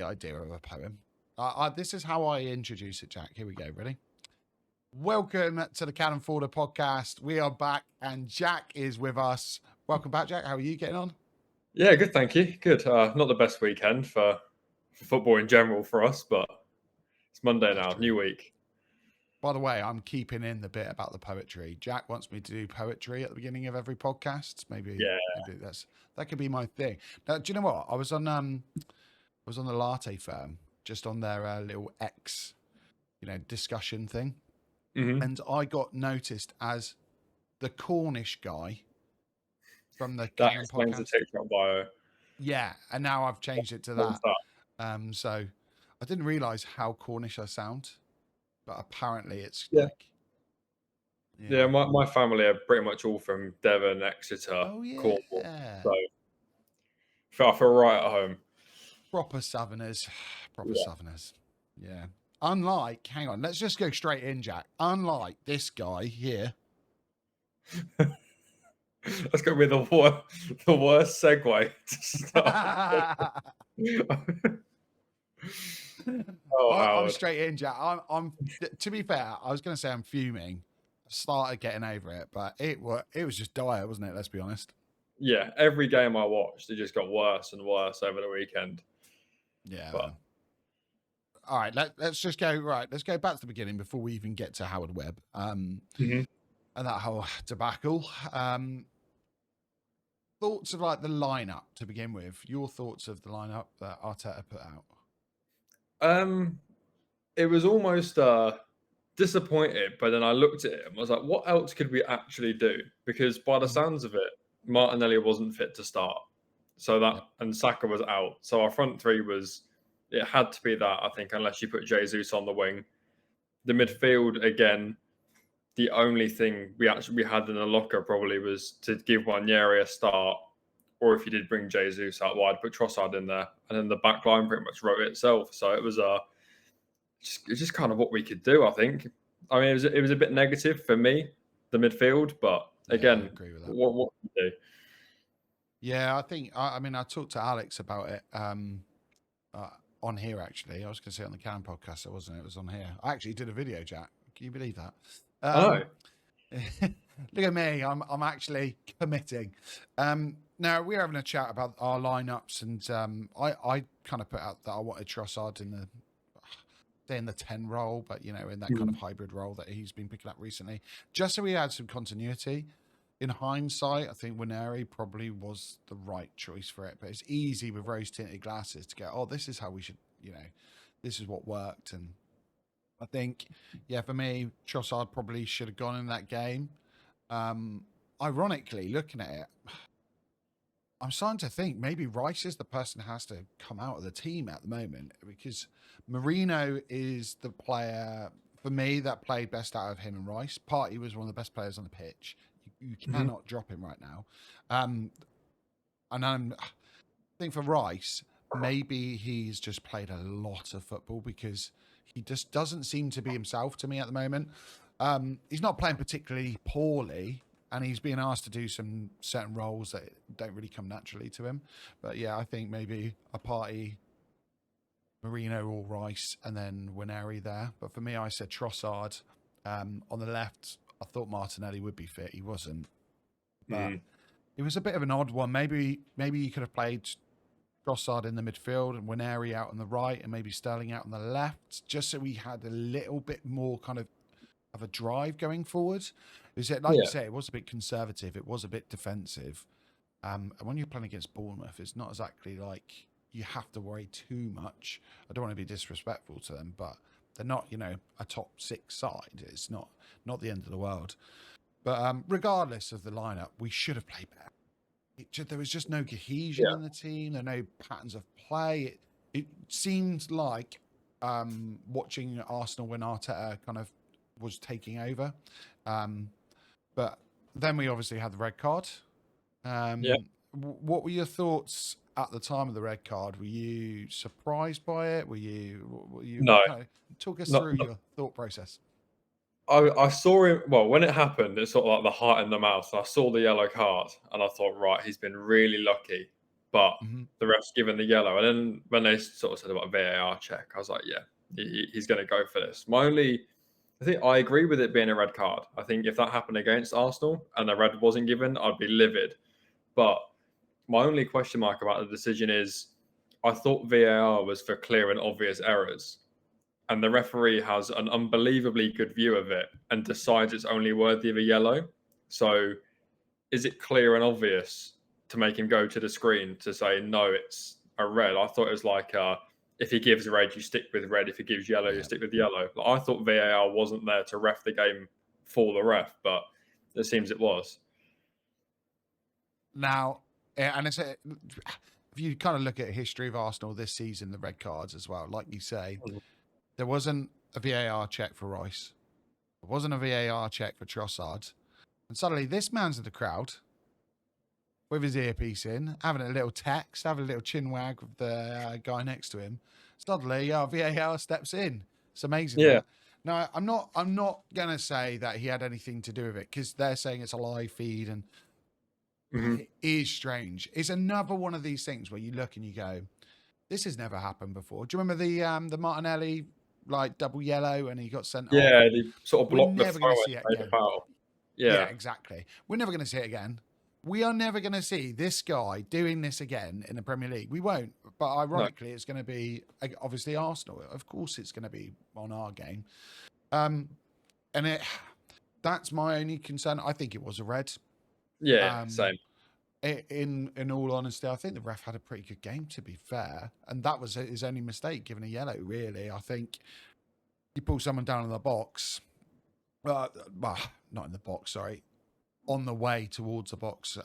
idea of a poem. This is how I introduce it, Jack. Here we go. Ready? Welcome to the Cannon Forder podcast. We are back, and Jack is with us. Welcome back, Jack. How are you getting on? Yeah, good, thank you. Good. Not the best weekend for football in general for us, but it's Monday now, new week. By the way, I'm keeping in the bit about the poetry. Jack wants me to do poetry at the beginning of every podcast. Maybe that could be my thing. Now, do you know what? I was on the Latte Firm, just on their little X, discussion thing, and I got noticed as the Cornish guy from the That Cannon explains podcast. the TikTok bio. Yeah, and now I've changed it to that. So I didn't realise how Cornish I sound, but apparently it's like. Yeah, my family are pretty much all from Devon, Exeter, Cornwall. So I feel right at home. Proper Southerners. Southerners. Yeah. Unlike, hang on, let's just go straight in, Jack. Unlike this guy here. That's going to be the worst segue to start. I'm straight in, Jack. I'm. To be fair, I was going to say I'm fuming. I started getting over it, but it was just dire, wasn't it? Let's be honest. Yeah, every game I watched, it just got worse and worse over the weekend. Yeah. But... All right, let's just go. Right, let's go back to the beginning before we even get to Howard Webb and that whole debacle. Thoughts of like the lineup to begin with. Your thoughts of the lineup that Arteta put out. It was almost disappointed, but then I looked at it and was like, what else could we actually do? Because by the sounds of it, Martinelli wasn't fit to start. So and Saka was out. So our front three it had to be that, I think, unless you put Jesus on the wing. The midfield, again, the only thing we had in the locker probably was to give Nwaneri a start, or if you did bring Jesus out wide, put Trossard in there, and then the back line pretty much wrote itself. So it was just kind of what we could do, I think. I mean, it was a bit negative for me, the midfield, but again, I agree with that. What can we do? Yeah, I think, I mean, I talked to Alex about it on here, actually. I was going to say on the Cannon podcast, it wasn't. It was on here. I actually did a video, Jack. Can you believe that? Look at me. I'm actually committing. Now, we're having a chat about our lineups, and I kind of put out that I wanted Trossard in the 10 role, but, in that kind of hybrid role that he's been picking up recently, just so we had some continuity. In hindsight, I think Nwaneri probably was the right choice for it, but it's easy with rose-tinted glasses to go, this is how we should, this is what worked. And I think, for me, Trossard probably should have gone in that game. Ironically, looking at it, I'm starting to think maybe Rice is the person who has to come out of the team at the moment, because Marino is the player, for me, that played best out of him and Rice. Partey was one of the best players on the pitch. You cannot drop him right now. And I think for Rice, maybe he's just played a lot of football because he just doesn't seem to be himself to me at the moment. He's not playing particularly poorly, and he's being asked to do some certain roles that don't really come naturally to him. But I think maybe a Partey, Marino or Rice, and then Nwaneri there. But for me, I said Trossard. On the left, I thought Martinelli would be fit. He wasn't. But it was a bit of an odd one. Maybe you could have played Trossard in the midfield and Nwaneri out on the right and maybe Sterling out on the left, just so we had a little bit more kind of a drive going forward. Is it, like you say, it was a bit conservative. It was a bit defensive. And when you're playing against Bournemouth, it's not exactly like you have to worry too much. I don't want to be disrespectful to them, but they're not, a top 6 side. It's not the end of the world. But regardless of the lineup, we should have played better. There was just no cohesion in the team. There were no patterns of play. It seemed like watching Arsenal when Arteta kind of was taking over. But then we obviously had the red card. What were your thoughts at the time of the red card? Were you surprised by it? Were you no? Talk us through your thought process. I saw him. Well, when it happened, it's sort of like the heart in the mouth. I saw the yellow card, and I thought, right, he's been really lucky but Hmm. the ref's given the yellow. And then when they sort of said about VAR check, I was like, yeah, he's going to go for this. I think I agree with it being a red card. I think if that happened against Arsenal and a red wasn't given, I'd be livid. But my only question mark about the decision is I thought VAR was for clear and obvious errors, and the referee has an unbelievably good view of it and decides it's only worthy of a yellow. So is it clear and obvious to make him go to the screen to say no, it's a red? I thought it was like if he gives red, you stick with red. If he gives yellow, you Yeah. stick with yellow. Like, I thought VAR wasn't there to ref the game for the ref, but it seems it was. Now, and if you kind of look at history of Arsenal this season, the red cards as well, like you say, Mhm. there wasn't a VAR check for Rice. There wasn't a VAR check for Trossard. And suddenly this man's in the crowd with his earpiece in, having a little text, having a little chin wag with the guy next to him. Suddenly, VAR steps in. It's amazing Yeah. that. Now, I'm not gonna say that he had anything to do with it because they're saying it's a live feed, and Hmm. it is strange. It's another one of these things where you look and you go, "This has never happened before." Do you remember the Martinelli like double yellow and he got sent off? Yeah, they sort of We're blocked the never going to throw see and it made a again. foul. Yeah, Yeah. exactly. We're never going to see it again. We are never going to see this guy doing this again in the Premier League. We won't. But No. ironically, it's going to be obviously Arsenal. Of course, it's going to be on our game. Um, and that's my only concern. I think it was a red. Yeah, Um, same. in all honesty, I think the ref had a pretty good game. To be fair, and that was his only mistake, giving a yellow. Really, I think you pull someone down in the box. Well, not in the box. Sorry, on the way towards the box,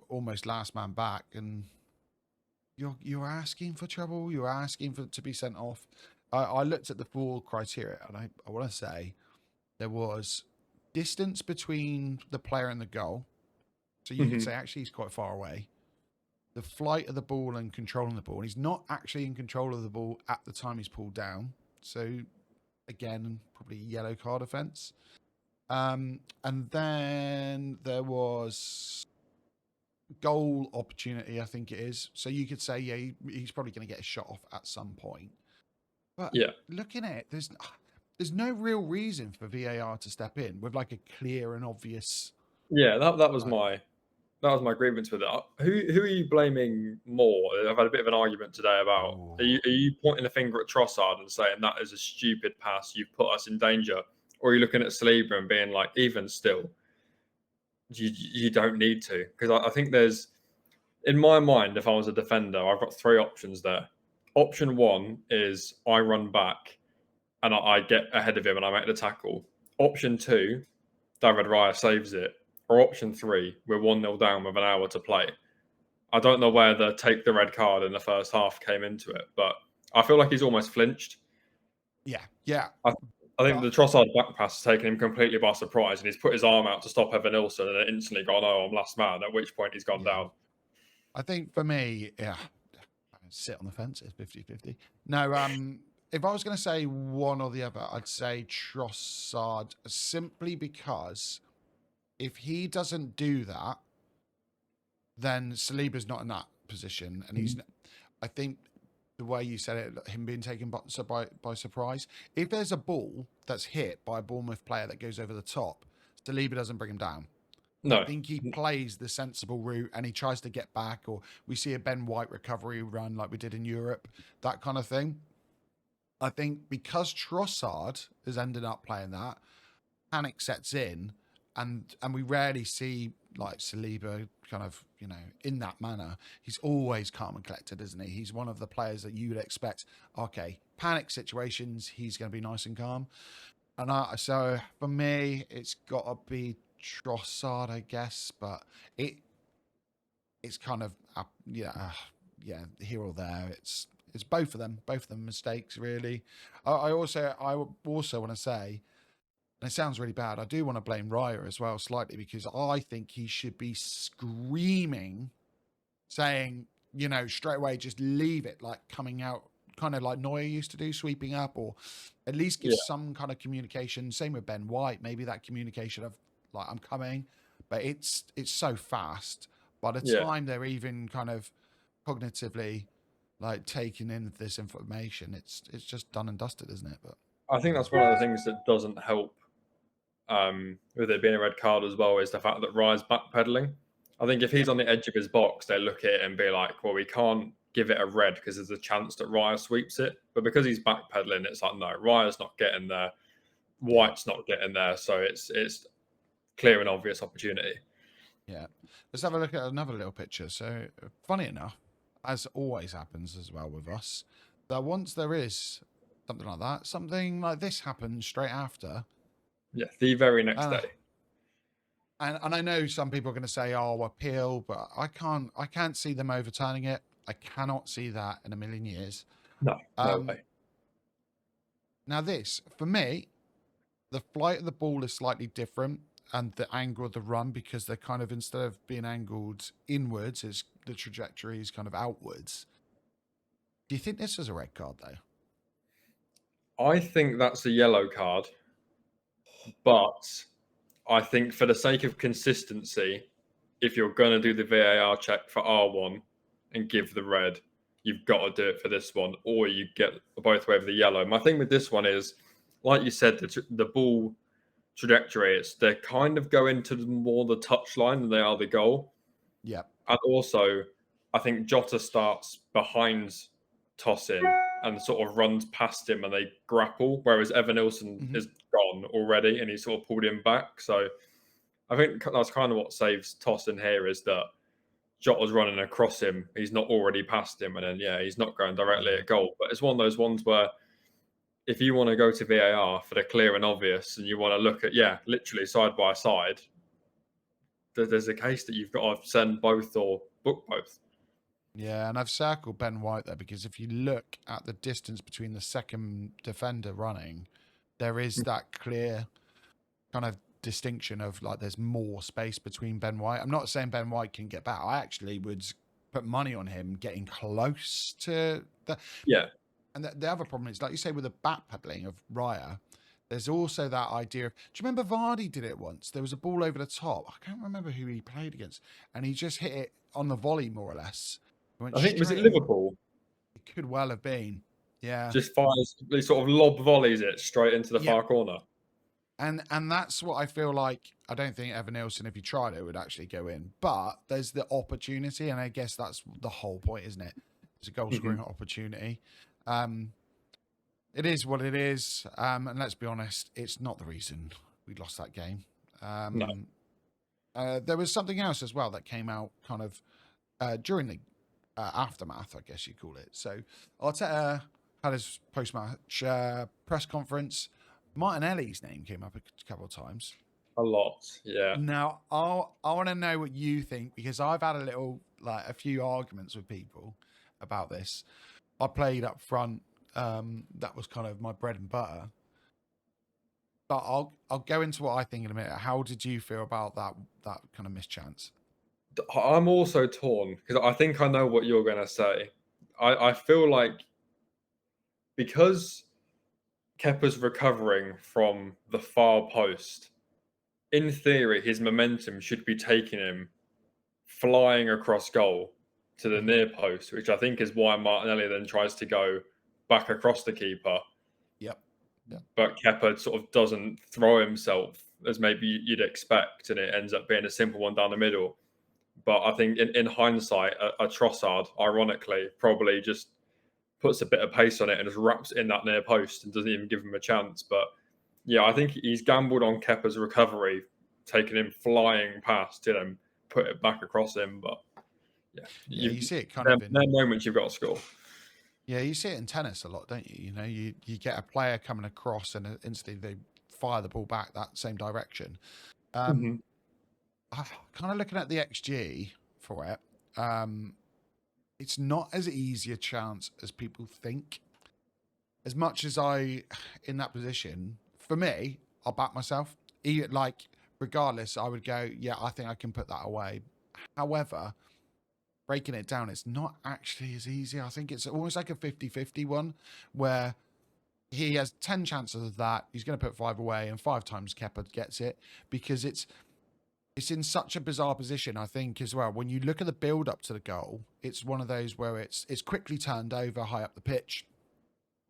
almost last man back, and you're asking for trouble. You're asking for to be sent off. I looked at the four criteria, and I want to say there was distance between the player and the goal, so you could Hmm. say actually he's quite far away. The flight of the ball and controlling the ball. He's not actually in control of the ball at the time he's pulled down. So again, probably yellow card offence. And then there was goal opportunity, I think it is. So you could say, yeah, he's probably going to get a shot off at some point. But Yeah. looking at it, there's no real reason for VAR to step in with like a clear and obvious Yeah, that was like. my grievance with it. Who are you blaming more? I've had a bit of an argument today about Oh, are you pointing a finger at Trossard and saying that is a stupid pass, you've put us in danger, or are you looking at Saliba and being like, even still, you don't need to? Because I think there's in my mind, if I was a defender, I've got three options there. Option one is I run back and I get ahead of him and I make the tackle. Option two, David Raya saves it. Or option three, we're 1-0 down with an hour to play. I don't know where the take the red card in the first half came into it, but I feel like he's almost flinched. yeah, yeah. I, I think But the Trossard back pass has taken him completely by surprise, and he's put his arm out to stop Evan Nilsson and then instantly gone, oh, I'm last man, at which point he's gone yeah, down. I think for me, yeah, I sit on the fence. It's 50-50. No, if I was going to say one or the other, I'd say Trossard simply because if he doesn't do that, then Saliba's not in that position, and he's. I think the way you said it, him being taken by surprise. If there's a ball that's hit by a Bournemouth player that goes over the top, Saliba doesn't bring him down. I No. think he plays the sensible route and he tries to get back, or we see a Ben White recovery run like we did in Europe, that kind of thing. I think because Trossard has ended up playing that, panic sets in, and we rarely see like Saliba kind of in that manner. He's always calm and collected, isn't he? He's one of the players that you would expect. Okay, panic situations, he's going to be nice and calm. And so for me, it's got to be Trossard, I guess, but it's kind of yeah, here or there. It's both of them mistakes really. I also want to say, and it sounds really bad, I do want to blame Raya as well slightly because I think he should be screaming, saying, straight away, just leave it, like coming out, kind of like Neuer used to do, sweeping up, or at least give Yeah. some kind of communication. Same with Ben White, maybe that communication of like I'm coming, but it's so fast. By the Yeah. time they're even kind of cognitively like taking in this information, it's just done and dusted, isn't it? But I think that's one of the things that doesn't help with it being a red card as well is the fact that Raya's backpedaling. I think if he's yep, on the edge of his box, they look at it and be like, well, we can't give it a red because there's a chance that Raya sweeps it. But because he's backpedaling, it's like, no, Raya's not getting there. yeah, White's not getting there. So it's clear and obvious opportunity. yeah. Let's have a look at another little picture. So funny enough, as always happens as well with us, that once there is something like that, something like this happens straight after. Yeah, the very next Uh, day. and I know some people are going to say, "Oh, appeal," but I can't see them overturning it. I cannot see that in a million years. No, no Um, way. Now, this for me, the flight of the ball is slightly different, and the angle of the run because they're kind of instead of being angled inwards, it's the trajectory is kind of outwards. Do you think this is a red card though? I think that's a yellow card, but I think for the sake of consistency, if you're going to do the VAR check for R1 and give the red, you've got to do it for this one, or you get both way of the yellow. My thing with this one is, like you said, the ball trajectory, they're kind of going to more the touchline than they are the goal. Yep. And also, I think Jota starts behind Tosin and sort of runs past him and they grapple, whereas Evan Nilsson Hmm. is gone already and he sort of pulled him back. So I think that's kind of what saves Tosin here is that Jota's running across him. He's not already past him. And then, yeah, he's not going directly Yeah. at goal. But it's one of those ones where if you want to go to VAR for the clear and obvious and you want to look at, yeah, literally side by side, there's a case that you've got to send both or book both. Yeah, and I've circled Ben White there because if you look at the distance between the second defender running, there is that clear kind of distinction of like there's more space between Ben White. I'm not saying Ben White can get back. I actually would put money on him getting close to the. Yeah. And the other problem is, like you say, with the backpedaling of Raya, there's also that idea of. Do you remember Vardy did it once? There was a ball over the top. I can't remember who he played against, and he just hit it on the volley more or less. It went I think, was it straight over. Liverpool? It could well have been. Yeah. Just fires, he sort of lob volleys it straight into the Yep. far corner. And that's what I feel like. I don't think Evan Nielsen, if he tried it, would actually go in. But there's the opportunity, and I guess that's the whole point, isn't it? It's a goal scoring opportunity. It is what it is. And let's be honest, it's not the reason we lost that game. No. There was something else as well that came out kind of during the aftermath, I guess you call it. So Arteta had his post-match press conference. Martinelli's name came up a couple of times. A lot, yeah. Now, I want to know what you think because I've had a few arguments with people about this. I played up front. That was kind of my bread and butter. But I'll go into what I think in a minute. How did you feel about that kind of mischance? I'm also torn because I think I know what you're going to say. I feel like because Kepa's recovering from the far post, in theory, his momentum should be taking him flying across goal to the near post, which I think is why Martinelli then tries to go back across the keeper. Yep. Yeah. But Kepa sort of doesn't throw himself as maybe you'd expect, and it ends up being a simple one down the middle. But I think in hindsight, a Trossard, ironically, probably just puts a bit of pace on it and just wraps it in that near post and doesn't even give him a chance. But yeah, I think he's gambled on Kepa's recovery, taking him flying past, put it back across him. But yeah, Yeah, you see it kind there of are moments you've got to score. Yeah, you see it in tennis a lot, don't you? You know, you get a player coming across and instantly they fire the ball back that same direction. Mhm. Kind of looking at the XG for it, it's not as easy a chance as people think. As much as in that position, for me, I'll back myself. Like, regardless, I would go, yeah, I think I can put that away. However, breaking it down, it's not actually as easy. I think it's almost like a 50-50 one where he has 10 chances of that. He's going to put 5 away and 5 times Kepa gets it because it's it's in such a bizarre position, I think, as well. When you look at the build up to the goal, it's one of those where it's quickly turned over high up the pitch,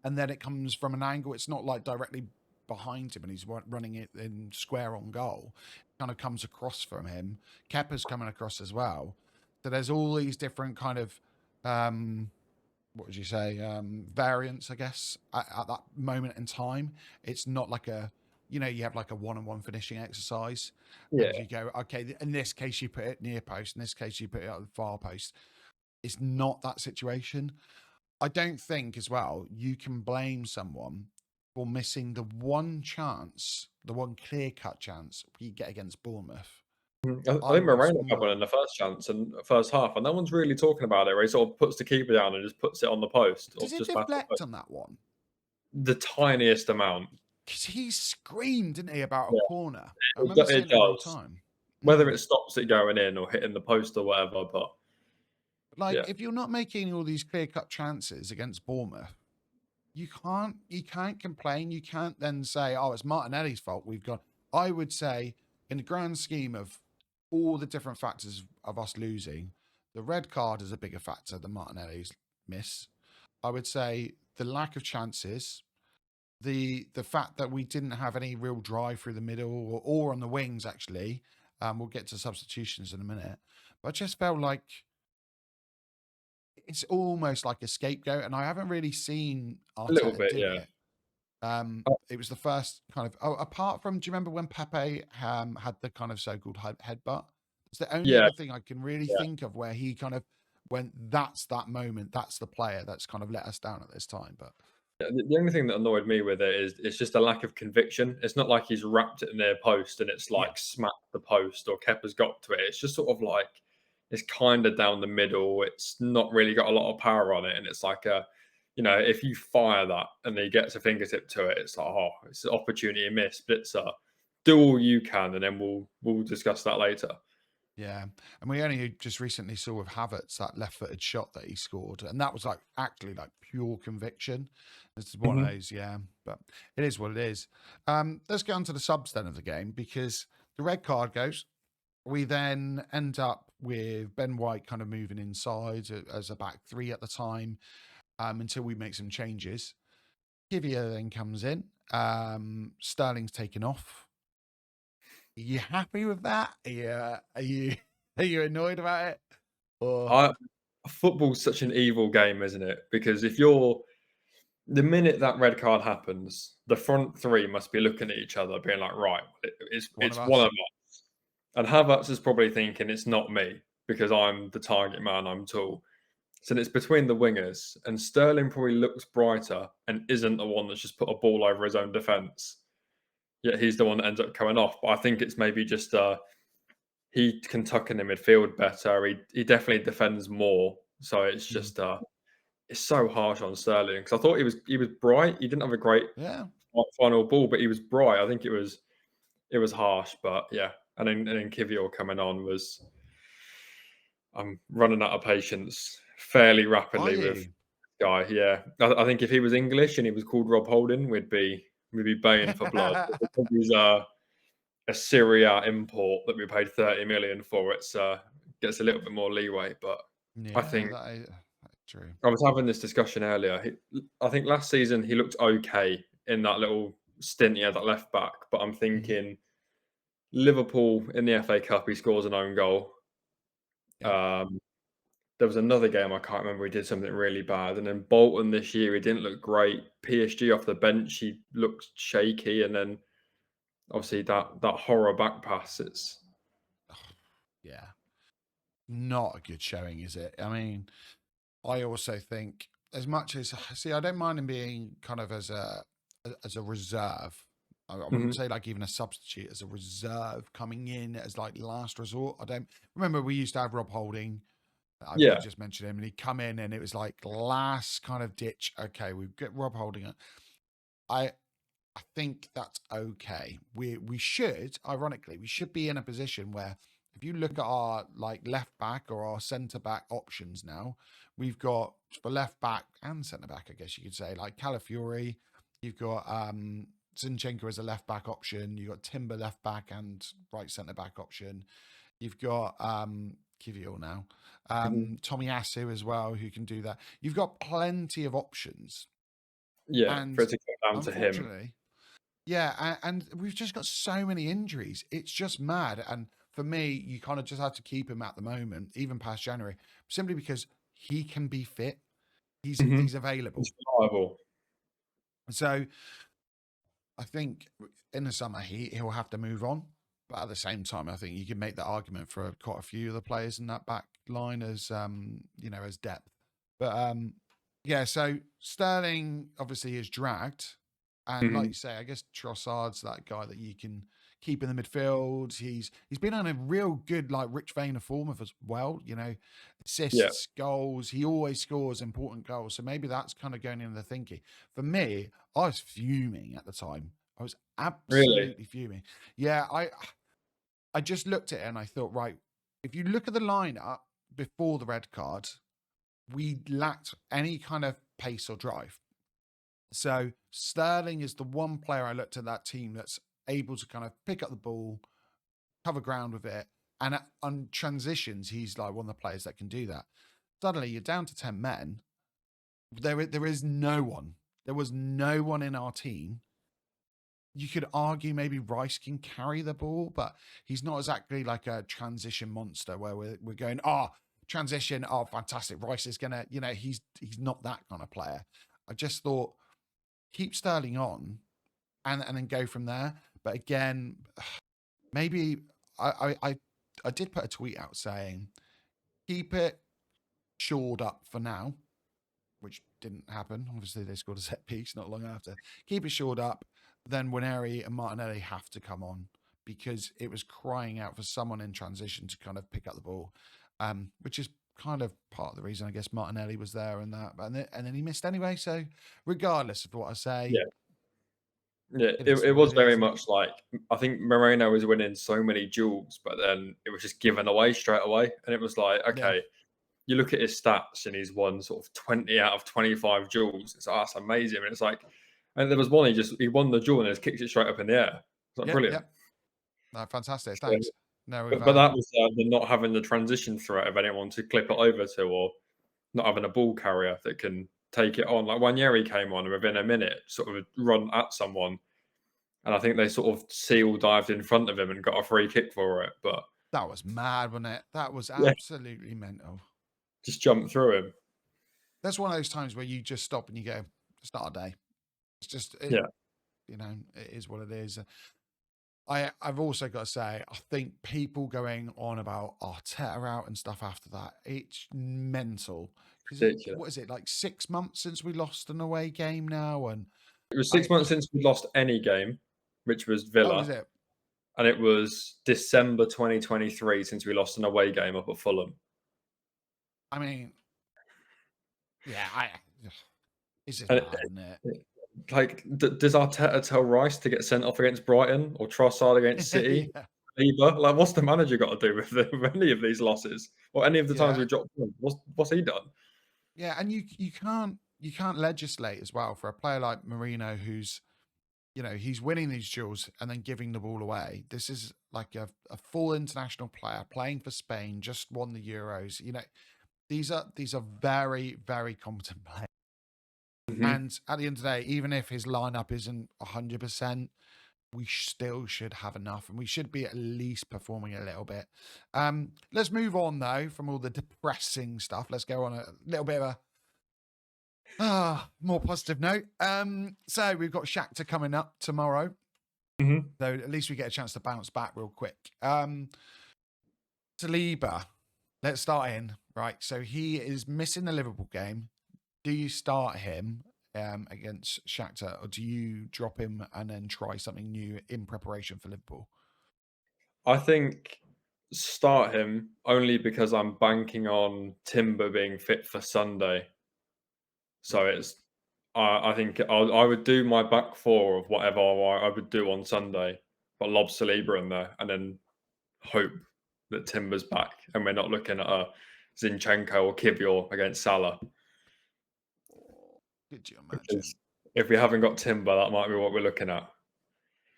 and then it comes from an angle. It's not like directly behind him, and he's running it in square on goal. It kind of comes across from him. Kepa's coming across as well. So there's all these different kind of what would you say, variants, I guess, at that moment in time. It's not like you have like a one-on-one finishing exercise. Yeah. And you go, okay, in this case, you put it near post. In this case, you put it at the far post. It's not that situation. I don't think as well you can blame someone for missing the one chance, the one clear-cut chance we get against Bournemouth. I I think was Moreno had one in not. the first chance and first half, and no one's really talking about it. Where he sort of puts the keeper down and just puts it on the post or Does it just past the deflect post. on that one? The tiniest amount. Because he screamed, didn't he, about a Yeah, corner? I remember it seeing it in real does. time. Whether it stops it going in or hitting the post or whatever, but Like, yeah. if you're not making all these clear-cut chances against Bournemouth, you can't complain. You can't then say, "Oh, it's Martinelli's fault. We've got." I would say, in the grand scheme of all the different factors of us losing, the red card is a bigger factor than Martinelli's miss. I would say the lack of chances, the fact that we didn't have any real drive through the middle or on the wings actually. We'll get to substitutions in a minute, but I just felt like it's almost like a scapegoat, and I haven't really seen A little Arteta bit, do yeah. it. It was the first kind of apart from, do you remember when Pepe had the kind of so-called headbutt? It's the only Yeah, other thing I can really yeah. think of where he kind of went, that's that moment, that's the player that's kind of let us down at this time. But Yeah, the only thing that annoyed me with it is it's just a lack of conviction. It's not like he's wrapped it in their post and it's yeah, like smacked the post or Kepa's got to it. It's just sort of like it's kind of down the middle. It's not really got a lot of power on it, and it's like if you fire that and he gets a fingertip to it, it's like it's an opportunity missed. But it's do all you can, and then we'll discuss that later. yeah. And we only just recently saw with Havertz that left-footed shot that he scored, and that was like actually like pure conviction. It's one of Mhm. those, yeah. But it is what it is. Let's get on to the subs then of the game, because the red card goes. We then end up with Ben White kind of moving inside as a back three at the time, until we make some changes. Kivia then comes in. Sterling's taken off. Are you happy with that? Are you annoyed about it? Or I Football's such an evil game, isn't it? Because if you're the minute that red card happens, the front three must be looking at each other, being like, "Right, it's one of it's one us? of us." And Havertz is probably thinking it's not me because I'm the target man. I'm tall. So it's between the wingers, and Sterling probably looks brighter and isn't the one that's just put a ball over his own defence. Yet he's the one that ends up coming off. But I think it's maybe just he can tuck in the midfield better. He definitely defends more. So it's Mm. just it's so harsh on Sterling because I thought he was bright. He didn't have a great Yeah. final ball, but he was bright. I think it was harsh, but yeah. And then Kivior coming on was I'm running out of patience fairly Are rapidly with you? this guy. Yeah, I think if he was English and he was called Rob Holding, we'd be baying for blood. But because he's a Syria import that we paid 30 million for, it's gets a little bit more leeway. But I Yeah, think that's true. I was having this discussion earlier. I think last season he looked okay in that little stint he had at left back, but I'm Mhm. thinking Liverpool in the FA Cup, he scores an own goal. Yeah. Um, there was another game I can't remember. He did something really bad, and then Bolton this year he didn't look great. PSG off the bench he looked shaky, and then obviously that horror back pass. It's Yeah. Not a good showing, is it? I mean, I also think as much as see, I don't mind him being kind of as a reserve. I wouldn't Mhm. say like even a substitute, as a reserve coming in as like last resort. I don't remember we used to have Rob Holding. We Yeah, just mentioned him, and he'd come in, and it was like last kind of ditch. Okay, we've got Rob Holding. I I think that's okay. We should, ironically, we should be in a position where if you look at our like left back or our centre back options now, we've got for left back and centre back, I guess you could say, like Calafiori, you've got Zinchenko as a left back option. You've got Timber left back and right centre back option. You've got Kivior now, Mhm. Tomiyasu as well, who can do that. You've got plenty of options, Yeah, for and it to come down to him. unfortunately, yeah, and we've just got so many injuries. It's just mad. And for me, you kind of just have to keep him at the moment, even past January, simply because he can be fit. Mhm. He's available. It's reliable. So I think in the summer he'll have to move on. But at the same time, I think you can make the argument for quite a few of the players in that back line as as depth. But yeah, so Sterling obviously is dragged. And like you Mhm. say, I guess Trossard's that guy that you can keep in the midfield. He's been on a real good, like rich vein of form as well, Yeah, assists, goals. He always scores important goals. So maybe that's kind of going into the thinking. For me, I was fuming at the time. I was really. absolutely fuming. Yeah, I just looked at it and I thought, right, if you look at the lineup before the red card, we lacked any kind of pace or drive. So Sterling is the one player I looked at that team that's able to kind of pick up the ball, cover ground with it, and on transitions, he's like one of the players that can do that. Suddenly, you're down to 10 men. There is no one. There was no one in our team. You could argue maybe Rice can carry the ball, but he's not exactly like a transition monster where we're going, transition, fantastic. Rice is gonna, he's not that kind of player. I just thought keep Sterling on and then go from there. But again, maybe I did put a tweet out saying keep it shored up for now, which didn't happen. Obviously, they scored a set piece not long after. Keep it shored up. Then Winery and Martinelli have to come on because it was crying out for someone in transition to kind of pick up the ball, which is kind of part of the reason I guess Martinelli was there and that, and then he missed anyway. So regardless of what I say, Yeah. Yeah, it it, is it what it was very is. much like I think Moreno was winning so many duels, but then it was just given away straight away. And it was like, Yeah, okay, you look at his stats and he's won sort of 20 out of 25 duels. It's that's amazing. And it's like, and there was one he won the duel and just kicked it straight up in the air. It's like yep, brilliant. yep. No, fantastic. So, Thanks. No, we've but that was the not having the transition threat of anyone to clip it over to, or not having a ball carrier that can take it on. Like Wanyeri came on and within a minute, sort of run at someone. And I think they sort of seal dived in front of him and got a free kick for it. But that was mad, wasn't it? That was yeah, absolutely mental. just jumped through him. That's one of those times where you just stop and you go, "It's not a day. It's just it. Yeah, It is what it is." I've also got to say, I think people going on about Arteta out and stuff after that, it's mental because ridiculous. what is it like 6 months since we lost an away game now, and It was I 6 months since we lost any game, which was oh is Villa, it? and it was December 2023 since we lost an away game up at Fulham. I mean, yeah, it's just And mad, isn't it? like, does Arteta tell Rice to get sent off against Brighton or Trossard against City? Yeah, Either like, what's the manager got to do with, with any of these losses or any of the times yeah, we dropped them? What's he done? yeah, and you can't legislate as well for a player like Marino who's he's winning these duels and then giving the ball away. This is like a full international player playing for Spain, just won the Euros. These are very, very competent players. Hmm. And at the end of the day, even if his lineup isn't 100%, we still should have enough and we should be at least performing a little bit. Let's move on though from all the depressing stuff. Let's go on a little bit of a more positive note. So we've got Shakhtar coming up tomorrow. Hmm. So at least we get a chance to bounce back real quick. Saliba, let's start in, right? So he is missing the Liverpool game. Do you start him against Shakhtar or do you drop him and then try something new in preparation for Liverpool? I think start him only because I'm banking on Timber being fit for Sunday. So I think I would do my back four of whatever I would do on Sunday, but lob Saliba in there and then hope that Timber's back and we're not looking at a Zinchenko or Kivior against Salah. Or could you Because imagine? if we haven't got Timber, that might be what we're looking at.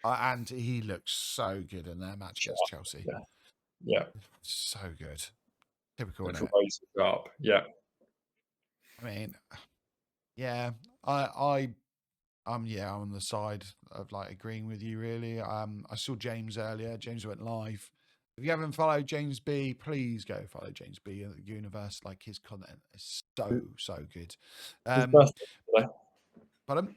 And he looks so good in their match against Chelsea. Yeah, yeah, So good. Typical, looks isn't it? razor sharp. Yeah, I mean, yeah, I yeah, I'm on the side of like agreeing with you really. I saw James earlier. James went live. If you haven't followed James B, please go follow James B in the universe. Like his content is so good. his birthday yesterday. Pardon?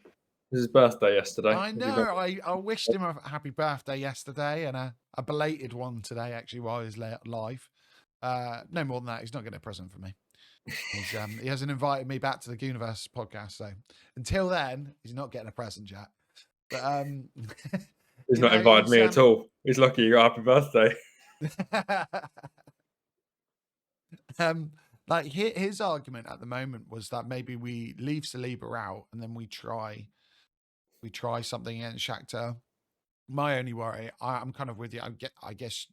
His birthday yesterday. I Have you know. I wished him a happy birthday yesterday and a belated one today, actually, while he was live. No more than that. He's not getting a present from me. He hasn't invited me back to the Universe podcast, so until then, he's not getting a present yet. But He's you not know, invited me at all. He's lucky you got happy birthday. um, like his argument at the moment was that maybe we leave Saliba out and then we try something against Shakhtar. My only worry, I'm kind of with you. I guess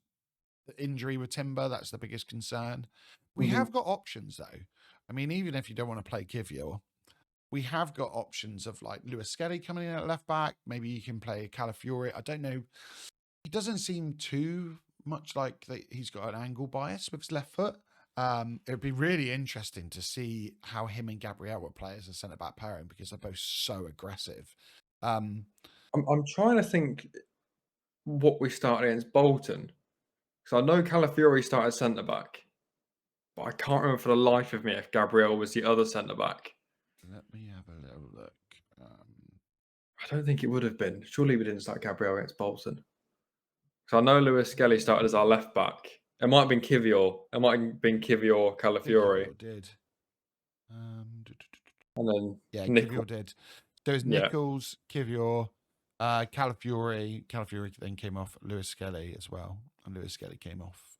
the injury with Timber, that's the biggest concern. We Mhm. have got options though. I mean, even if you don't want to play Kivior, we have got options of like Lewis Skelly coming in at left back. Maybe you can play Calafiori. I don't know. He doesn't seem too much like he's got an angle bias with his left foot. It would be really interesting to see how him and Gabriel would play as a centre back pairing because they're both so aggressive. Um, I'm trying to think what we started against Bolton. Because I know Calafiori started centre back, but I can't remember for the life of me if Gabriel was the other centre back. Let me have a little look. I don't think it would have been. Surely we didn't start Gabriel against Bolton. So I know Lewis Skelly started as our left back. It might have been Kivior. It might have been Kivior, Calafiori, Kivior did. and then Yeah, Nickel. Kivior did. There's Yeah. Nichols, Kivior, Calafiori. Calafiori then came off Lewis Skelly as well. And Lewis Skelly came off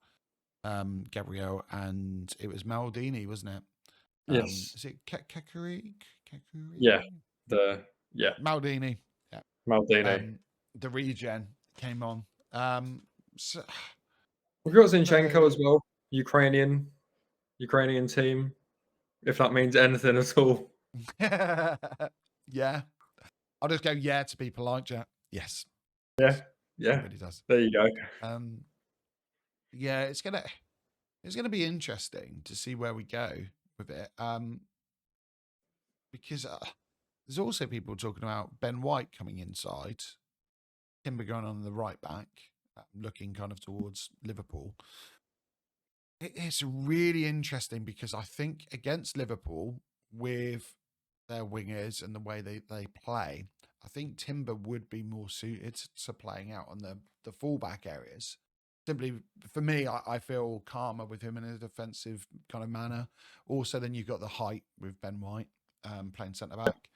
Gabriel. And it was Maldini, wasn't it? Yes. Is it Kakuri? Yeah. Kakuri? The Maldini. Yeah. Maldini. The regen came on. So, We've got Zinchenko as so well. Ukrainian team. If that means anything at all. yeah. I'll just go, yeah, to be polite, Jack. Yes. Yeah. It Yeah. really does. There you go. Yeah, it's gonna be interesting to see where we go with it. Because there's also people talking about Ben White coming inside, Timber going on the right back, looking kind of towards Liverpool. It's really interesting because I think against Liverpool with their wingers and the way they play, I think Timber would be more suited to playing out on the fullback areas. Simply for me, I feel calmer with him in a defensive kind of manner. Also, then you've got the height with Ben White playing centre back.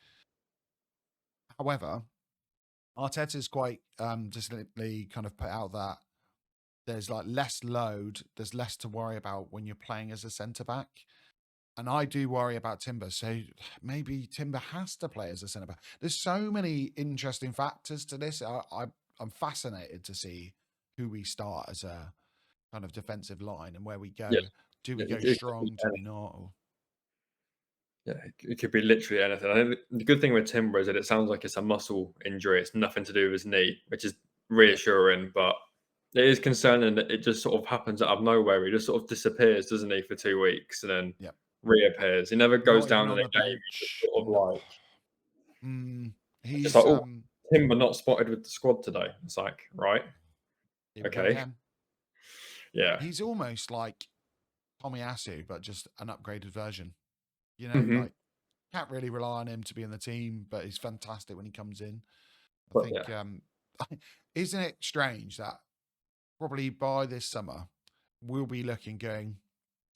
However, Arteta's quite distinctly kind of put out that there's like less load, there's less to worry about when you're playing as a centre back. And I do worry about Timber. So maybe Timber has to play as a centre back. There's so many interesting factors to this. I'm fascinated to see who we start as a kind of defensive line and where we go. Yeah. Do we go It could be strong? Do we not? Or... Yeah, it could be literally anything. I think the good thing with Timber is that it sounds like it's a muscle injury. It's nothing to do with his knee, which is Yeah. reassuring, but it is concerning that it just sort of happens out of nowhere. He just sort of disappears, doesn't he, for 2 weeks and then Yeah. reappears. He never goes Not even down in on a the game. He's just bench. sort of No. like, it's He's like, oh, Timber not spotted with the squad today. It's like, right, here we go okay, again. yeah. He's almost like Tomiyasu, but just an upgraded version. You know, Hmm. like can't really rely on him to be in the team, but he's fantastic when he comes in. I But think yeah, isn't it strange that probably by this summer we'll be looking going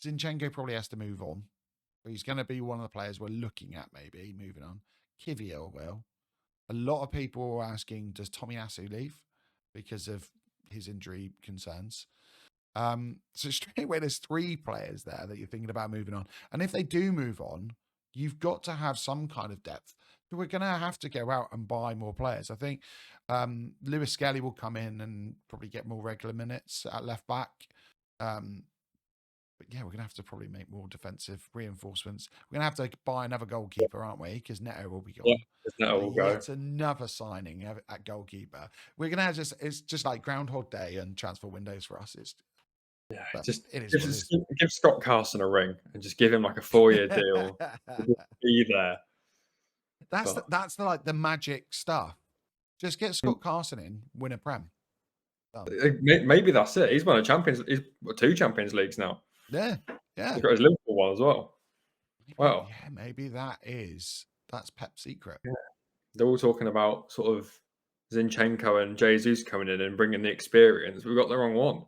Zinchenko probably has to move on. He's going to be one of the players we're looking at maybe moving on. Kivior will. A lot of people are asking, does Tomiyasu leave because of his injury concerns? So straight away, there's 3 players there that you're thinking about moving on. And if they do move on, you've got to have some kind of depth. So we're going to have to go out and buy more players. I think Lewis Skelly will come in and probably get more regular minutes at left back. But yeah, we're going to have to probably make more defensive reinforcements. We're going to have to buy another goalkeeper, aren't we? Because Neto will be Yeah, gone. that So will go. yet another signing at goalkeeper. We're going to have it's just like Groundhog Day and transfer windows for us. Yeah, But just it is what it is. give Scott Carson a ring and just give him like a 4-year deal. Just be there. But That's like the magic stuff. Just get Scott Carson in, win a Prem. Done. maybe that's it. He's won a Champions. He's got 2 Champions Leagues now. Yeah, yeah. He's got his Liverpool one as well. Wow. Yeah, maybe that's Pep's secret. Yeah. They're all talking about sort of Zinchenko and Jesus coming in and bringing the experience. We got the wrong one.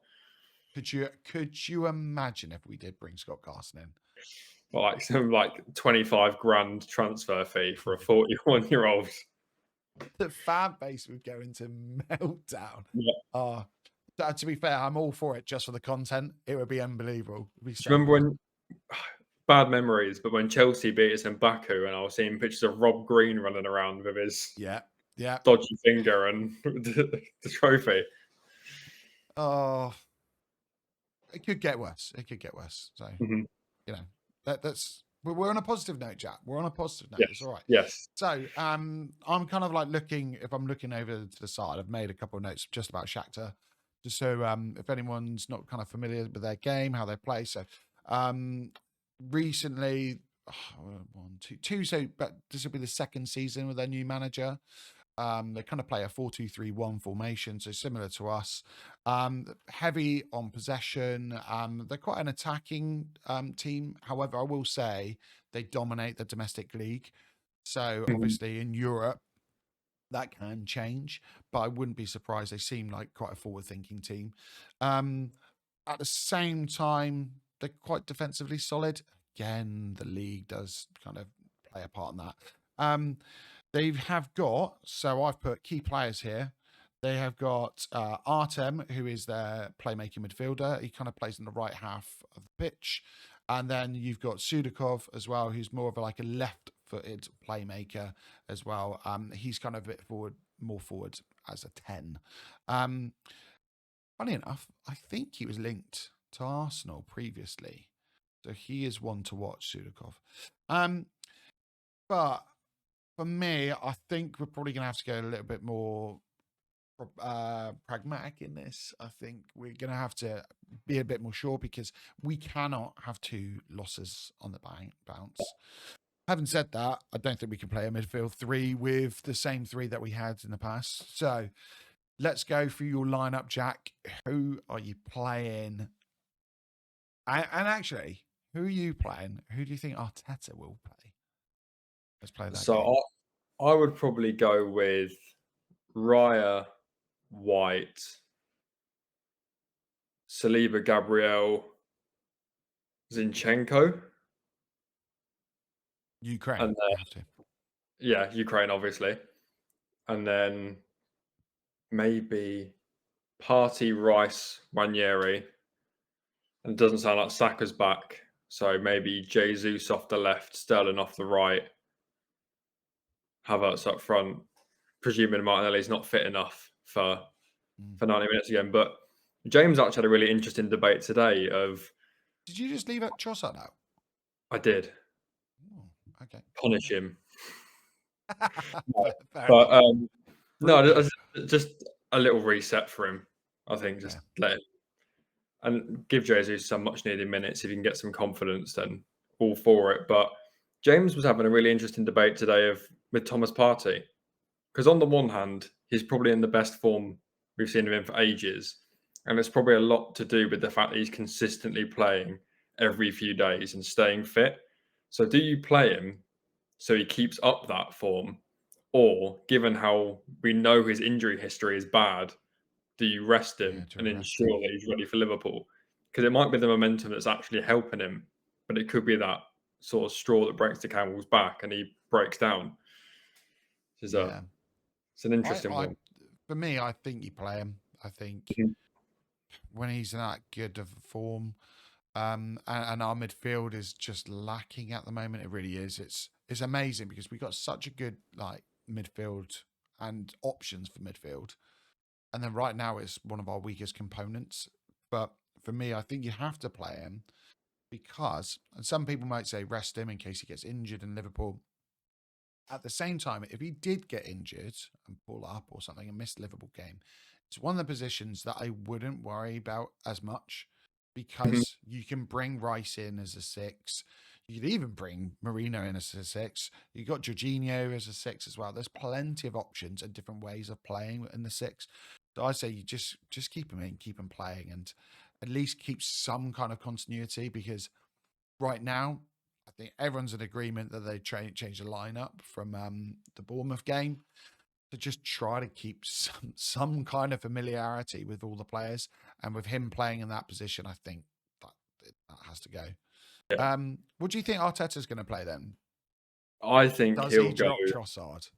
Could you imagine if we did bring Scott Carson in? But like some like 25 grand transfer fee for a 41-year-old. The fan base would go into meltdown. Yeah. To be fair, I'm all for it just for the content. It would be unbelievable. It'd be Do so you remember good. when bad memories, but when Chelsea beat us in Baku and I was seeing pictures of Rob Green running around with his Yeah. dodgy finger and the trophy. Oh, it could get worse. It could get worse. So, Mm-hmm. you know, that's we're on a positive note, Jack. We're on a positive note. Yes. It's all right. Yes. So, I'm kind of like if I'm looking over to the side, I've made a couple of notes just about Shakhtar, just so if anyone's not kind of familiar with their game, how they play. So, recently, so but this will be the second season with their new manager. They kind of play a 4-2-3-1 formation, so similar to us. Heavy on possession. They're quite an attacking team. However, I will say they dominate the domestic league. So Mhm. obviously in Europe, that can change, but I wouldn't be surprised. They seem like quite a forward-thinking team. At the same time, they're quite defensively solid. Again, the league does kind of play a part in that. They have got, so I've put key players here. They have got Artem, who is their playmaking midfielder. He kind of plays in the right half of the pitch. And then you've got Sudakov as well, who's more of like a left-footed playmaker as well. He's kind of a bit more forward as a 10. Funny enough, I think he was linked to Arsenal previously. So he is one to watch, Sudakov. But for me, I think we're probably going to have to go a little bit more pragmatic in this. I think we're going to have to be a bit more sure because we cannot have 2 losses on the bounce. Having said that, I don't think we can play a midfield 3 with the same 3 that we had in the past. So let's go through your lineup, Jack. Who are you playing? And actually, who are you playing? Who do you think Arteta will play? Let's play that game. So I would probably go with Raya, White, Saliba, Gabriel, Zinchenko, Ukraine. and You have to. yeah, Ukraine obviously, and then maybe Party, Rice, Ranieri, and it doesn't sound like Saka's back, so maybe Jesus off the left, Sterling off the right, Havertz up front, presuming Martinelli's not fit enough for 90 minutes again. But James actually had a really interesting debate today of... Did you just leave at Trossard out? I did. Oh, okay. Punish him. Fair But enough. no, just a little reset for him. I think just let him and give Jesus some much needed minutes. If you can get some confidence, then all for it. But James was having a really interesting debate today with Thomas Partey, because on the one hand, he's probably in the best form we've seen him in for ages, and it's probably a lot to do with the fact that he's consistently playing every few days and staying fit. So, do you play him so he keeps up that form, or given how we know his injury history is bad, do you rest him To and arrest ensure him. that he's ready for Liverpool? Because it might be the momentum that's actually helping him, but it could be that sort of straw that breaks the camel's back and he breaks down. It's an interesting one. For me, I think you play him. I think Mhm. when he's in that good of form, and our midfield is just lacking at the moment. It really is. It's amazing because we've got such a good like midfield and options for midfield, and then right now it's one of our weakest components. But for me, I think you have to play him because, and some people might say rest him in case he gets injured in Liverpool. At the same time, if he did get injured and pull up or something and miss the Liverpool game, it's one of the positions that I wouldn't worry about as much Mhm. because you can bring Rice in as a six. You could even bring Marino in as a six. You got Jorginho as a six as well. There's plenty of options and different ways of playing in the six. So I say you just keep him in, keep him playing, and at least keep some kind of continuity because right now, I think everyone's in agreement that they changed the lineup from the Bournemouth game to just try to keep some kind of familiarity with all the players, and with him playing in that position, I think that that has to go. Yeah. What do you think Arteta's going to play then? I think Does he'll he go. drop Trossard?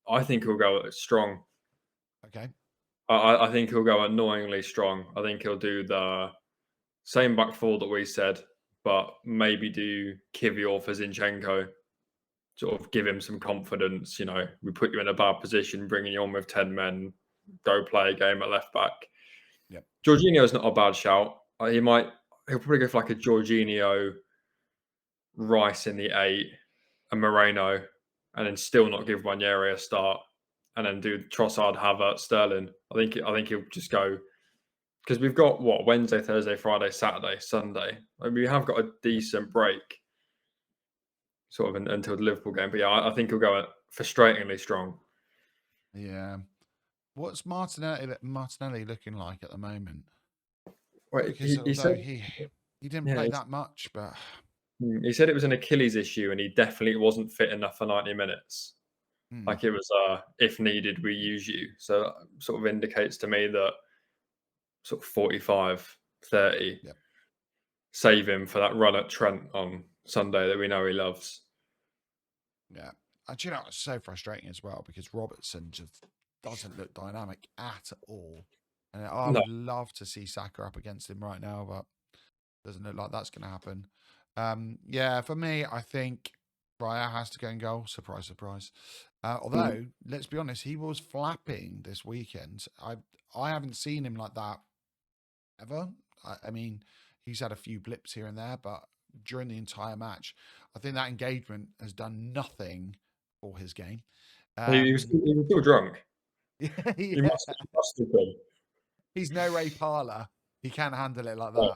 I think he'll go strong. Okay, I think he'll go annoyingly strong. I think he'll do the same back four that we said, but maybe do Kivior for Zinchenko, sort of give him some confidence. You know, we put you in a bad position, bringing you on with 10 men, go play a game at left back. yep, Jorginho's not a bad shout. He'll probably go for like a Jorginho, Rice in the eight, and Moreno, and then still not give Ranieri a start, and then do Trossard, Havertz, Sterling. I think he'll just go because we've got what Wednesday, Thursday, Friday, Saturday, Sunday. Like, we have got a yep, decent break, sort of until the Liverpool game. But yeah, I think he'll go frustratingly strong. yeah. What's Martinelli looking like at the moment? Wait, Because he said, although he didn't yeah, play that much, but he said it was an Achilles issue, and he definitely wasn't fit enough for 90 minutes. hmm, Like it was, if needed, we use you. So that sort of indicates to me that sort of 45, 30, yep. save him for that run at Trent on Sunday that we know he loves. Yeah. And you know, it's so frustrating as well because Robertson just doesn't look dynamic at all. And I No, would love to see Saka up against him right now, but doesn't look like that's going to happen. Yeah, for me, I think Raya has to go in goal. Surprise, surprise. mm, Although, let's be honest, he was flapping this weekend. I haven't seen him like that ever. I mean, he's had a few blips here and there, but during the entire match, I think that engagement has done nothing for his game. Um, he was still drunk. yeah, He yeah, must have been. he's no Ray Parler. He can't handle it like Yeah.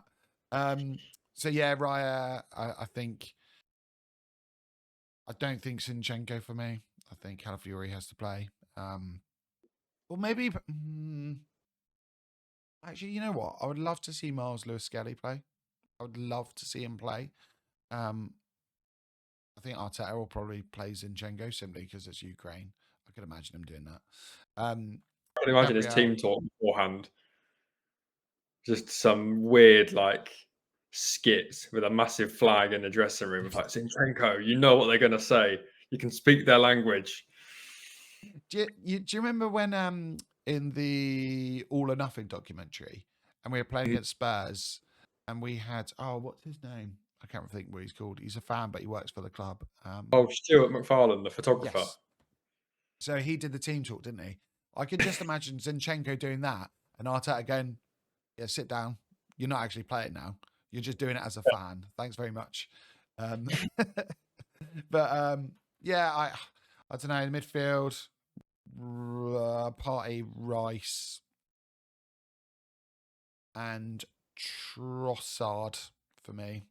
that. Um, so yeah, Raya, I think I don't think Sinchenko for me. I think Calafiori has to play. Or maybe actually, you know what? I would love to see Miles Lewis Skelly play. I would love to see him play. Um, I think Arteta will probably play Zinchenko simply because it's Ukraine. I could imagine him doing that. I can imagine his Gabriel, team talk beforehand. Just some weird like skits with a massive flag in the dressing room. Like Zinchenko, you know what they're going to say. You can speak their language. do you remember when in the All or Nothing documentary and we were playing Mhm. against Spurs and we had what's his name? I can't think what he's called. He's a fan, but he works for the club. Oh, Stuart McFarlane, the photographer. Yes. So he did the team talk, didn't he? I could just imagine Zinchenko doing that and Arteta going, "Yeah, sit down. You're not actually playing now. You're just doing it as a fan. Thanks very much." Um, but yeah, I don't know. In midfield, Party, Rice, and Trossard for me.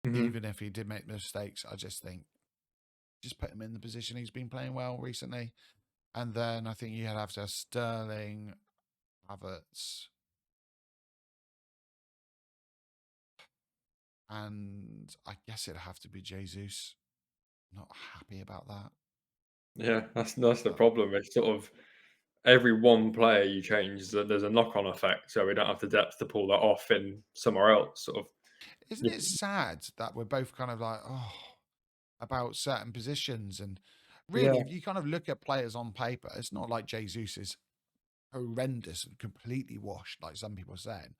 Mhm. Even if he did make mistakes, I just think just put him in the position he's been playing well recently. And then I think you'd have to have Sterling, Havertz, and I guess it'd have to be Jesus. Not happy about that. Yeah, that's the But problem. It's sort of every one player you change, there's a knock on effect. So we don't have the depth to pull that off in somewhere else. Sort of. isn't Yeah. it sad that we're both kind of like, oh, about certain positions? And Yeah. really, if you kind of look at players on paper, it's not like Jesus is horrendous and completely washed, like some people are saying.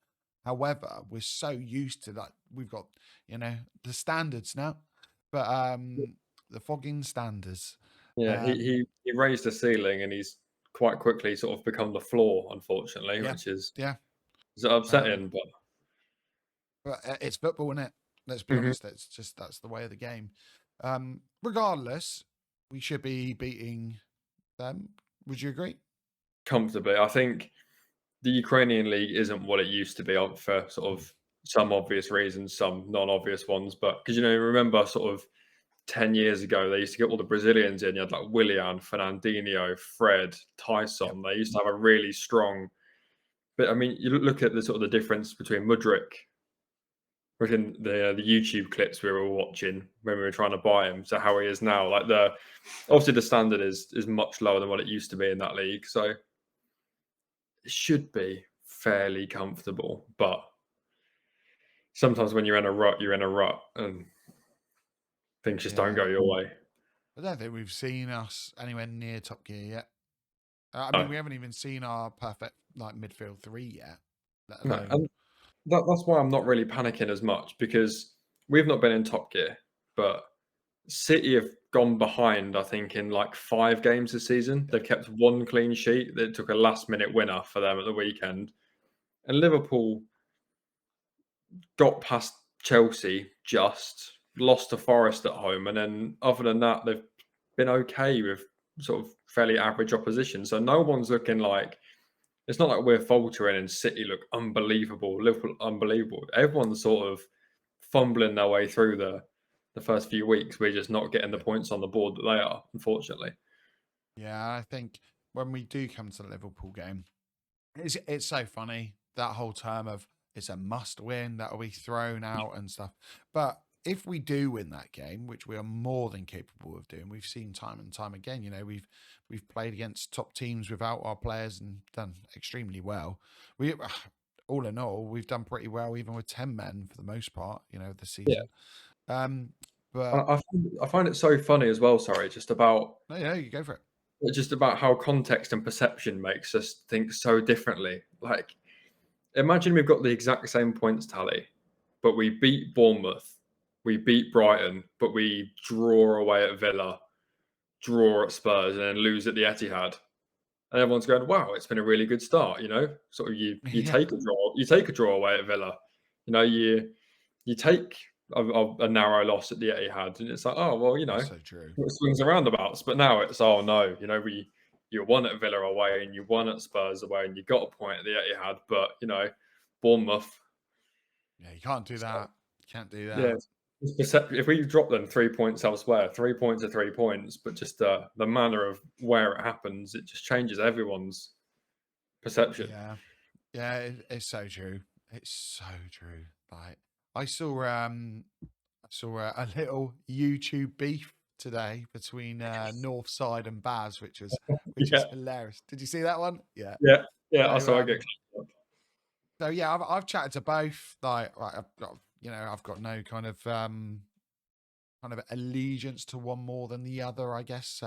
However, we're so used to that. We've got, the standards now, but the fogging standards. Yeah, Um, he raised the ceiling and he's quite quickly sort of become the floor, unfortunately, yeah, which is yeah. upsetting. But it's football, isn't it? Let's be Mhm. honest. That's the way of the game. Regardless, we should be beating them. Would you agree? Comfortably. I think the Ukrainian league isn't what it used to be for sort Mm. of some obvious reasons, some non-obvious ones. But because remember sort of 10 years ago, they used to get all the Brazilians in. You had like Willian, Fernandinho, Fred, Yep. Tyson. They used to have a really strong. But I mean, you look at the sort of the difference between Mudryk, within the YouTube clips we were watching when we were trying to buy him, to how he is now. Like obviously the standard is much lower than what it used to be in that league. So it should be fairly comfortable, but sometimes when you're in a rut, you're in a rut, and things just don't Yeah. go your way. I don't think we've seen us anywhere near top gear yet. I mean, No, we haven't even seen our perfect like midfield three yet, let no, alone. and that's why I'm not really panicking as much because we've not been in top gear, but City have gone behind. I think in like 5 games this season, Yep. they've kept one clean sheet. That took a last-minute winner for them at the weekend, and Liverpool got past Chelsea, just lost to Forest at home, and then other than that, they've been okay with sort of fairly average opposition. So no one's looking like it's not like we're faltering and City look unbelievable, Liverpool unbelievable. Everyone's sort of fumbling their way through the first few weeks. We're just not getting the Yep. points on the board that they are, unfortunately. Yeah, I think when we do come to the Liverpool game, it's so funny that whole term of it's a must win that'll be thrown out and stuff. But if we do win that game, which we are more than capable of doing, we've seen time and time again. We've played against top teams without our players and done extremely well. We all in all, we've done pretty well even with 10 men for the most part. This Yeah, season. Um, I, but I find it so funny as well. Sorry, no, you go for it. just about how context and perception makes us think so differently. Like, imagine we've got the exact same points tally, but we beat Bournemouth, we beat Brighton, but we draw away at Villa, draw at Spurs, and then lose at the Etihad. And everyone's going, "Wow, it's been a really good start." Sort of you Yeah, take a draw away at Villa. You take a narrow loss at the Etihad, and it's like, oh well, that's so true. it swings and roundabouts. But now it's, oh no, you won at Villa away and you won at Spurs away and you got a point at the Etihad, but Bournemouth. Yeah, you can't do So, that. You can't do yeah, that. if we drop them 3 points elsewhere, 3 points are 3 points, but just the manner of where it happens, it just changes everyone's perception. Yeah. Yeah, it's so true. It's so true. Like I saw a little YouTube beef today between Northside and Baz, which is Yeah, hilarious. Did you see that one? Yeah. yeah, yeah. I So saw it get. yeah, I've chatted to both. Like I've got I've got no kind of allegiance to one more than the other, I guess.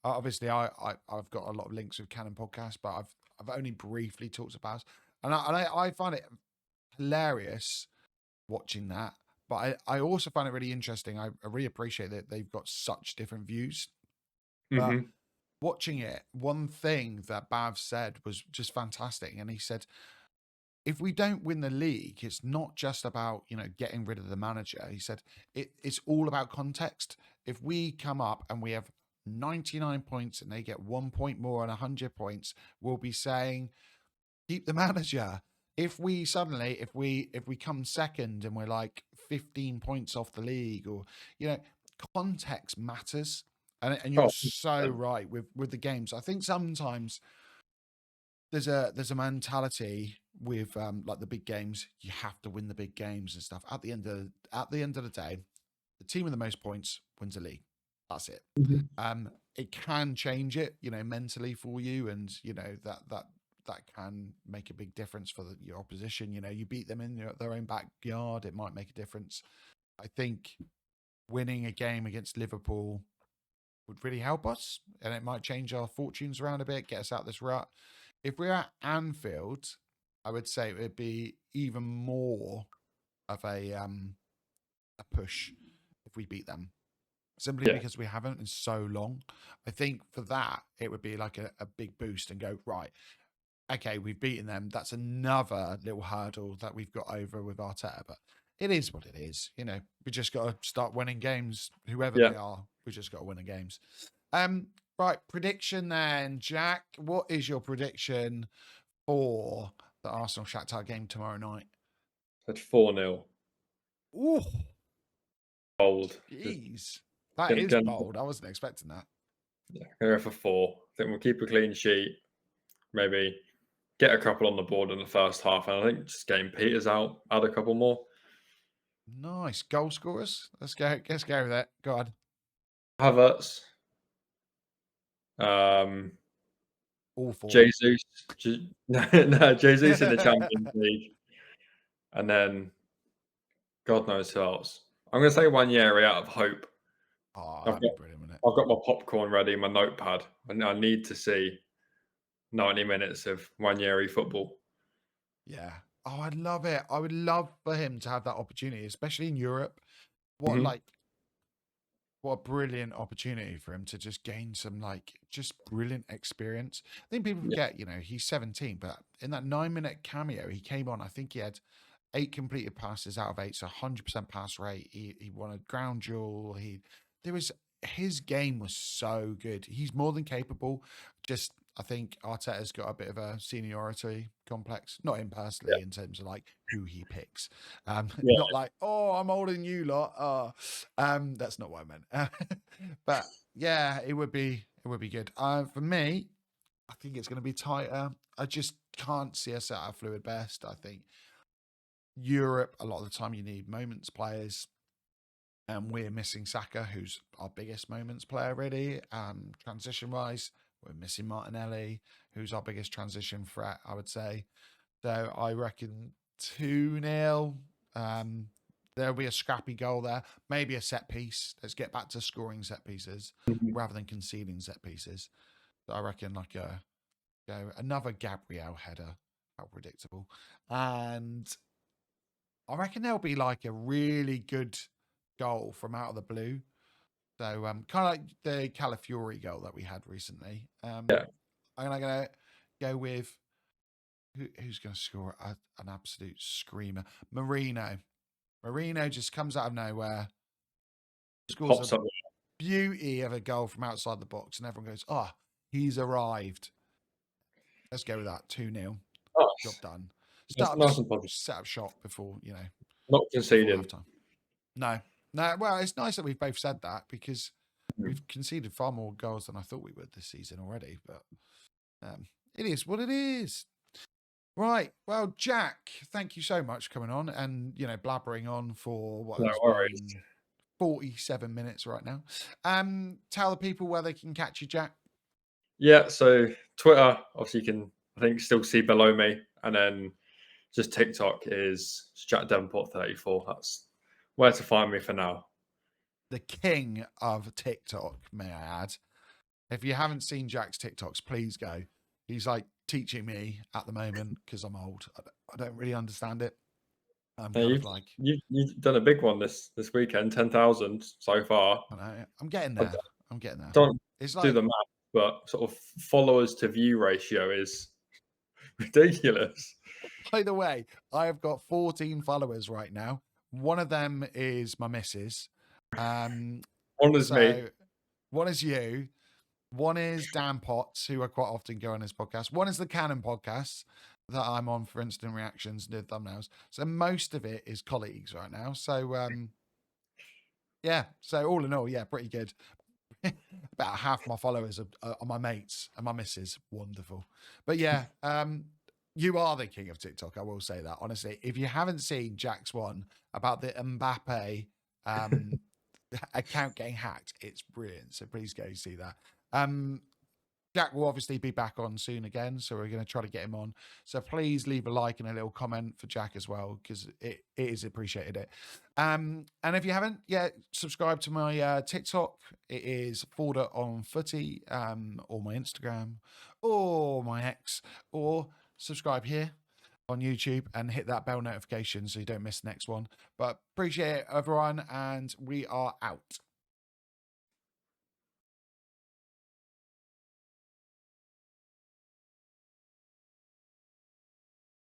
Obviously, I've got a lot of links with Canon Podcast, but I've only briefly talked about, I find it hilarious watching that. But I also find it really interesting. I really appreciate that they've got such different views. But Hmm. watching it, one thing that Bav said was just fantastic, and he said, if we don't win the league, it's not just about, getting rid of the manager. He said it's all about context. If we come up and we have 99 points and they get 1 point more and 100 points, we'll be saying keep the manager. If we come second and we're like 15 points off the league, or you know context matters. And you're Oh, so right with the games. I think sometimes there's a mentality with like the big games. You have to win the big games and stuff. At the end of the day, the team with the most points wins the league. That's it. mhm. It can change it, mentally for you, and that can make a big difference for your opposition. You beat them in their own backyard, it might make a difference. I think winning a game against Liverpool would really help us, and it might change our fortunes around a bit, get us out this rut. If we're at Anfield, I would say it would be even more of a push if we beat them, simply Yeah. because we haven't in so long. I think for that it would be like a big boost and go right. Okay, we've beaten them. That's another little hurdle that we've got over with Arteta. But it is what it is. You know, we just got to start winning games, whoever Yeah. they are. We just got to win the games. Right, prediction then, Jack. What is your prediction for the Arsenal Shakhtar game tomorrow night? That's 4-0. Ooh, Bold. Just jeez, that gonna, is gonna, bold. I wasn't expecting that. yeah, gonna go for 4. I think we'll keep a clean sheet. Maybe get a couple on the board in the first half, and I think just game Peters out, add a couple more. Nice goal scorers. Let's go. Let's go with that. Go on. Havertz, All four. Jesus, no, Jesus in the Champions League, and then God knows who else. I'm going to say Ranieri out of hope. Oh, I've that'd be got brilliant, wouldn't it? I've got my popcorn ready, my notepad, and I need to see 90 minutes of Ranieri football. Yeah. Oh, I'd love it. I would love for him to have that opportunity, especially in Europe. What Mhm. like what a brilliant opportunity for him to just gain some like just brilliant experience. I think people Yeah, forget, you know, he's 17, but in that 9-minute cameo, he came on. I think he had 8 completed passes out of 8, so 100% pass rate. He won a ground duel. His game was so good. He's more than capable. Just I think Arteta's got a bit of a seniority complex, not him yeah, personally in terms of like who he picks. yeah. Not like, oh, I'm older than you lot. That's not what I meant. But yeah, it would be good. For me, I think it's going to be tighter. I just can't see us at our fluid best. I think Europe, a lot of the time, you need moments players, and we're missing Saka, who's our biggest moments player, really. Transition wise, we're missing Martinelli, who's our biggest transition threat, I would say. So I reckon 2-0. There'll be a scrappy goal there, maybe a set piece. Let's get back to scoring set pieces Mhm. rather than conceding set pieces. So I reckon like another Gabriel header, how predictable, and I reckon there'll be like a really good goal from out of the blue. So kind of like the Calafiori goal that we had recently. Yeah, I'm gonna go with who's going to score an absolute screamer. Marino. Marino just comes out of nowhere, scores a pops up. beauty of a goal from outside the box, and everyone goes, "Oh, he's arrived." Let's go with that. 2-0. Job Nice, done. nice and positive. Set up shop before Not before conceding. halftime. No, no. Well, it's nice that we've both said that because Mhm. we've conceded far more goals than I thought we would this season already. But it is what it is. Right. Well, Jack, thank you so much for coming on and blabbering on for what No has worries. been 47 minutes right now. Tell the people where they can catch you, Jack. Yeah, so Twitter, obviously, you can, I think, still see below me. And then just TikTok is Jack Davenport 34. That's where to find me for now. The king of TikTok, may I add. If you haven't seen Jack's TikToks, please go. He's like teaching me at the moment because I'm old. I don't really understand it. I'm Now, kind of like, you've done a big one this weekend, 10,000 so far. I don't know, I'm getting I there. I'm getting there. don't It's do like, the math, but sort of followers to view ratio is ridiculous. by the way, I've got 14 followers right now. One of them is my missus. Um, Honors me. so one is you. One is Dan Potts, who I quite often go on his podcast. One is the Canon podcast that I'm on for instant reactions and do thumbnails. So most of it is colleagues right now. So yeah. So all in all, yeah, pretty good. About half my followers are my mates and my missus. Wonderful. But yeah, you are the king of TikTok. I will say that. Honestly, if you haven't seen Jack's one about the Mbappe um, account getting hacked, it's brilliant. So please go see that. Jack will obviously be back on soon again, so we're going to try to get him on. So please leave a like and a little comment for Jack as well, because it is appreciated. And if you haven't yet, subscribe to my TikTok. It is Forder on Footy, or my Instagram, or my X, or subscribe here on YouTube and hit that bell notification so you don't miss the next one. But appreciate it, everyone, and we are out.